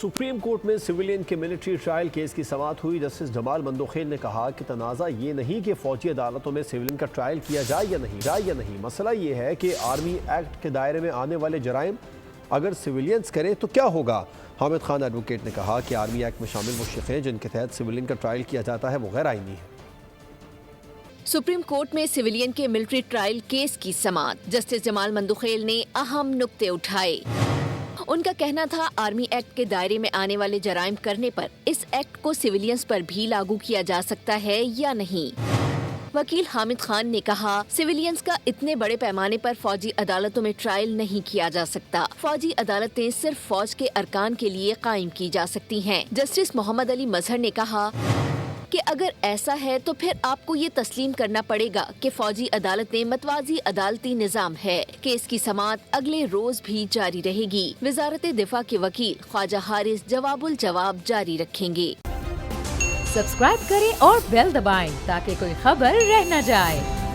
Supreme court میں civilian کے military trial case کی سماعت ہوئی۔ جسٹس جمال مندوخیل نے کہا کہ تنازع یہ نہیں کہ فوجی عدالتوں میں سویلین کا ٹرائل کیا جائے یا نہیں، مسئلہ یہ ہے کہ آرمی ایکٹ کے دائرے میں آنے والے جرائم اگر سویلینز کریں تو کیا ہوگا۔ حامد خان ایڈوکیٹ نے کہا کہ آرمی ایکٹ میں شامل وہ شقیں جن کے تحت سویلین کا ٹرائل کیا جاتا ہے وہ غیر آئینی ہے۔ سپریم کورٹ میں سویلین کے ملٹری ٹرائل کیس کی سماعت، جسٹس جمال مندوخیل نے اہم نکتے اٹھائے۔ ان کا کہنا تھا آرمی ایکٹ کے دائرے میں آنے والے جرائم کرنے پر اس ایکٹ کو سویلینز پر بھی لاگو کیا جا سکتا ہے یا نہیں۔ وکیل حامد خان نے کہا سویلینز کا اتنے بڑے پیمانے پر فوجی عدالتوں میں ٹرائل نہیں کیا جا سکتا۔ فوجی عدالتیں صرف فوج کے ارکان کے لیے قائم کی جا سکتی ہیں۔ جسٹس محمد علی مظہر نے کہا کہ اگر ایسا ہے تو پھر آپ کو یہ تسلیم کرنا پڑے گا کہ فوجی عدالتیں متوازی عدالتی نظام ہے۔ کیس کی سماعت اگلے روز بھی جاری رہے گی۔ وزارت دفاع کے وکیل خواجہ حارث جواب الجواب جاری رکھیں گے۔ سبسکرائب کریں اور بیل دبائیں تاکہ کوئی خبر رہ نہ جائے۔